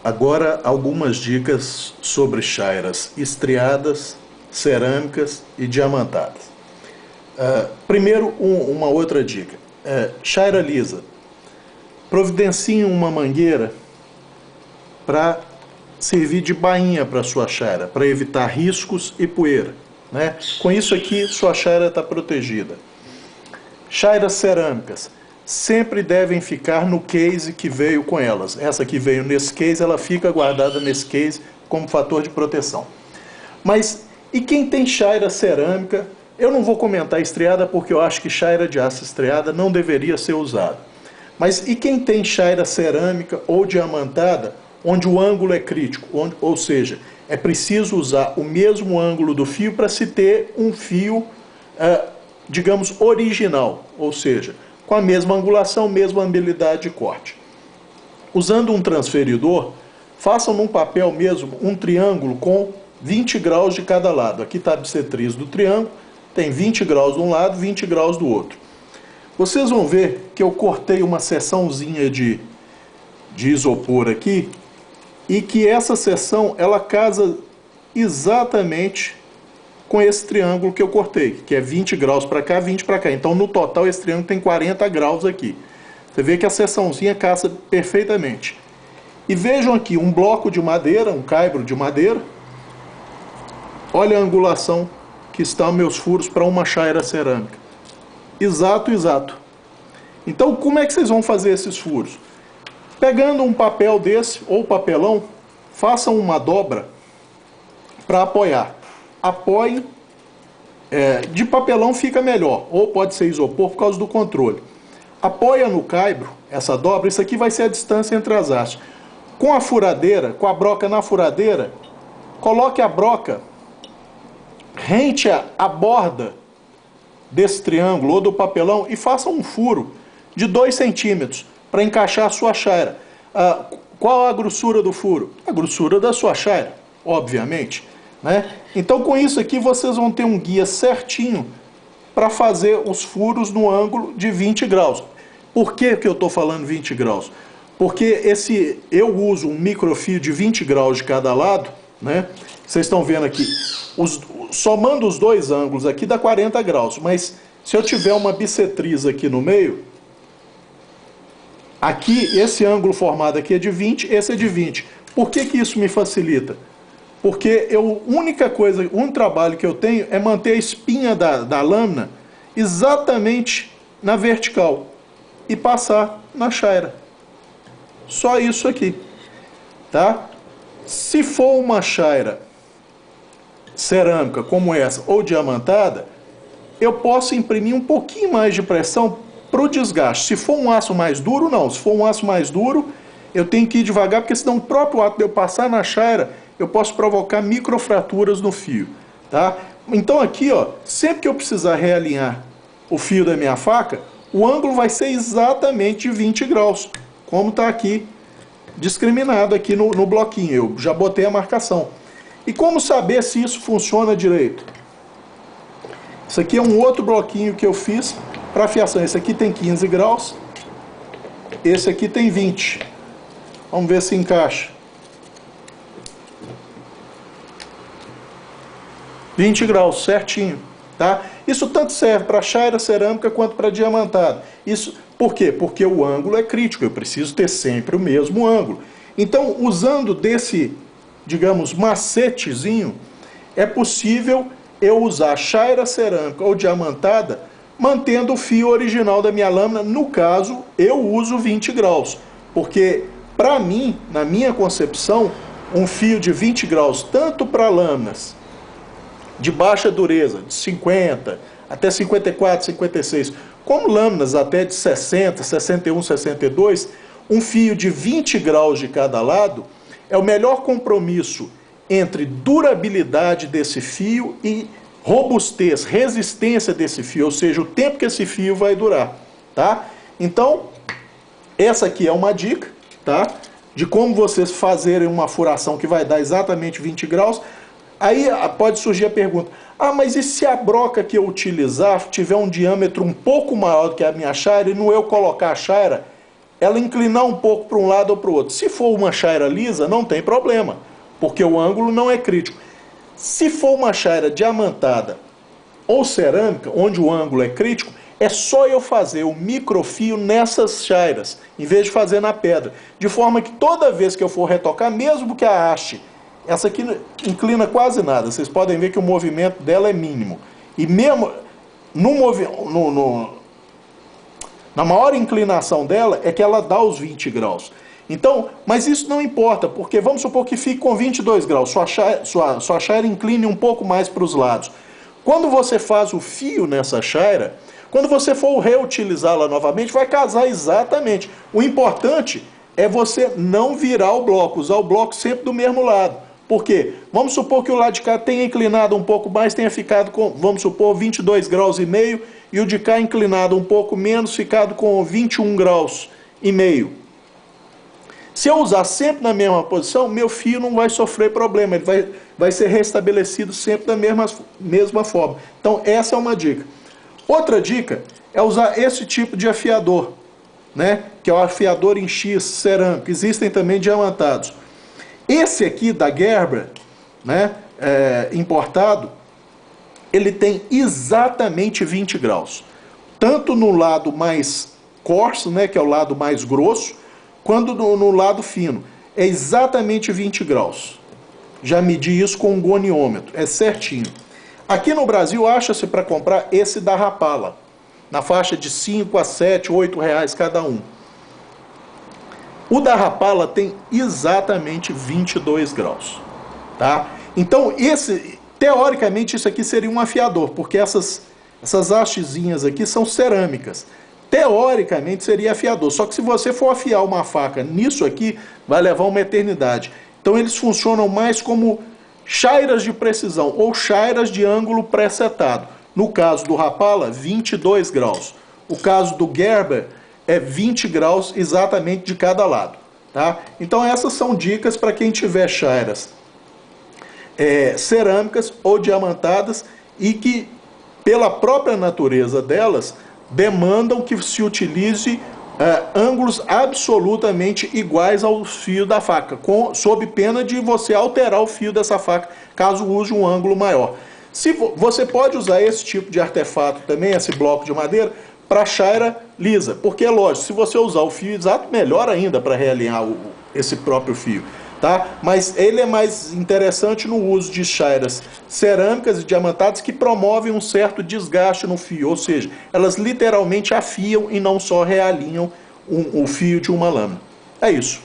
Agora, algumas dicas sobre chairas estriadas, cerâmicas e diamantadas. Primeiro, uma outra dica. Chaira lisa. Providencie uma mangueira para servir de bainha para sua chaira, para evitar riscos e poeira, né? Com isso aqui, sua chaira está protegida. Chairas cerâmicas sempre devem ficar no case que veio com elas. Essa que veio nesse case, ela fica guardada nesse case como fator de proteção. Mas, e quem tem chaira cerâmica? Eu não vou comentar estriada porque eu acho que chaira de aço estriada não deveria ser usada. Mas e quem tem chaira cerâmica ou diamantada, onde o ângulo é crítico, ou seja, é preciso usar o mesmo ângulo do fio para se ter um fio, digamos, original, ou seja, com a mesma angulação, mesma habilidade de corte. Usando um transferidor, façam num papel mesmo um triângulo com 20 graus de cada lado. Aqui está a bissetriz do triângulo, tem 20 graus de um lado, 20 graus do outro. Vocês vão ver que eu cortei uma seçãozinha de isopor aqui, e que essa seção, ela casa exatamente com esse triângulo que eu cortei, que é 20 graus para cá, 20 para cá. Então, no total, esse triângulo tem 40 graus aqui. Você vê que a seçãozinha casa perfeitamente. E vejam aqui, um bloco de madeira, um caibro de madeira. Olha a angulação que estão meus furos para uma chaira cerâmica. Exato, exato. Então, como é que vocês vão fazer esses furos? Pegando um papel desse, ou papelão, façam uma dobra para apoiar. Apoiem, de papelão fica melhor, ou pode ser isopor por causa do controle. Apoia no caibro, essa dobra, isso aqui vai ser a distância entre as hastes. Com a furadeira, com a broca na furadeira, coloque a broca rente à borda desse triângulo ou do papelão e faça um furo de 2 centímetros para encaixar a sua chaira. Qual a grossura do furo? A grossura da sua chaira, obviamente, né? Então, com isso aqui, vocês vão ter um guia certinho para fazer os furos no ângulo de 20 graus. Por que eu estou falando 20 graus? Porque eu uso um microfio de 20 graus de cada lado, né? Vocês estão vendo aqui, somando os dois ângulos aqui dá 40 graus, mas se eu tiver uma bissetriz aqui no meio, aqui, esse ângulo formado aqui é de 20, esse é de 20. Por que isso me facilita? Porque um trabalho que eu tenho é manter a espinha da lâmina exatamente na vertical e passar na chaira. Só isso aqui, tá? Se for uma chaira cerâmica como essa ou diamantada, eu posso imprimir um pouquinho mais de pressão para o desgaste. Se for um aço mais duro, não. Se for um aço mais duro, eu tenho que ir devagar, porque senão o próprio ato de eu passar na chaira, eu posso provocar microfraturas no fio, tá? Então aqui, ó, sempre que eu precisar realinhar o fio da minha faca, o ângulo vai ser exatamente de 20 graus, como está aqui, discriminado aqui no bloquinho. Eu já botei a marcação. E como saber se isso funciona direito? Isso aqui é um outro bloquinho que eu fiz para afiação. Esse aqui tem 15 graus, esse aqui tem 20. Vamos ver se encaixa. 20 graus, certinho, tá? Isso tanto serve para chaira cerâmica quanto para diamantada. Isso, por quê? Porque o ângulo é crítico, eu preciso ter sempre o mesmo ângulo. Então, usando desse, digamos, macetezinho, é possível eu usar chaira cerâmica ou diamantada mantendo o fio original da minha lâmina. No caso, eu uso 20 graus, porque para mim, na minha concepção, um fio de 20 graus, tanto para lâminas de baixa dureza, de 50 até 54, 56, como lâminas até de 60, 61, 62, um fio de 20 graus de cada lado é o melhor compromisso entre durabilidade desse fio e robustez, resistência desse fio, ou seja, o tempo que esse fio vai durar, tá? Então, essa aqui é uma dica, tá? De como vocês fazerem uma furação que vai dar exatamente 20 graus. Aí pode surgir a pergunta, mas e se a broca que eu utilizar tiver um diâmetro um pouco maior do que a minha chaira e no eu colocar a chaira, ela inclinar um pouco para um lado ou para o outro. Se for uma chaira lisa, não tem problema, porque o ângulo não é crítico. Se for uma chaira diamantada ou cerâmica, onde o ângulo é crítico, é só eu fazer o microfio nessas chairas, em vez de fazer na pedra. De forma que toda vez que eu for retocar, mesmo que a haste, essa aqui inclina quase nada, vocês podem ver que o movimento dela é mínimo. E mesmo na maior inclinação dela é que ela dá os 20 graus. Então, mas isso não importa, porque vamos supor que fique com 22 graus, sua chaira incline um pouco mais para os lados. Quando você faz o fio nessa chaira, quando você for reutilizá-la novamente, vai casar exatamente. O importante é você não virar o bloco, usar o bloco sempre do mesmo lado. Por quê? Vamos supor que o lado de cá tenha inclinado um pouco mais, tenha ficado com, vamos supor, 22 graus e meio, e o de cá inclinado um pouco menos, ficado com 21 graus e meio. Se eu usar sempre na mesma posição, meu fio não vai sofrer problema, ele vai ser restabelecido sempre da mesma forma. Então, essa é uma dica. Outra dica é usar esse tipo de afiador, né? Que é o afiador em X cerâmico. Existem também diamantados. Esse aqui da Gerber, né, importado, ele tem exatamente 20 graus. Tanto no lado mais coarse, né, que é o lado mais grosso, quanto no lado fino. É exatamente 20 graus. Já medi isso com um goniômetro, é certinho. Aqui no Brasil, acha-se para comprar esse da Rapala, na faixa de 5 a 7, 8 reais cada um. O da Rapala tem exatamente 22 graus. Tá? Então, teoricamente, isso aqui seria um afiador, porque essas hastezinhas aqui são cerâmicas. Teoricamente seria afiador, só que se você for afiar uma faca nisso aqui, vai levar uma eternidade. Então eles funcionam mais como chairas de precisão ou chairas de ângulo pré-setado. No caso do Rapala, 22 graus. O caso do Gerber é 20 graus exatamente de cada lado. Tá? Então essas são dicas para quem tiver chairas cerâmicas ou diamantadas e que, pela própria natureza delas, demandam que se utilize ângulos absolutamente iguais ao fio da faca, sob pena de você alterar o fio dessa faca, caso use um ângulo maior. Você pode usar esse tipo de artefato também, esse bloco de madeira, para chaira lisa, porque é lógico, se você usar o fio exato, melhor ainda para realinhar esse próprio fio. Tá? Mas ele é mais interessante no uso de chairas cerâmicas e diamantadas que promovem um certo desgaste no fio, ou seja, elas literalmente afiam e não só realinham o fio de uma lâmina. É isso.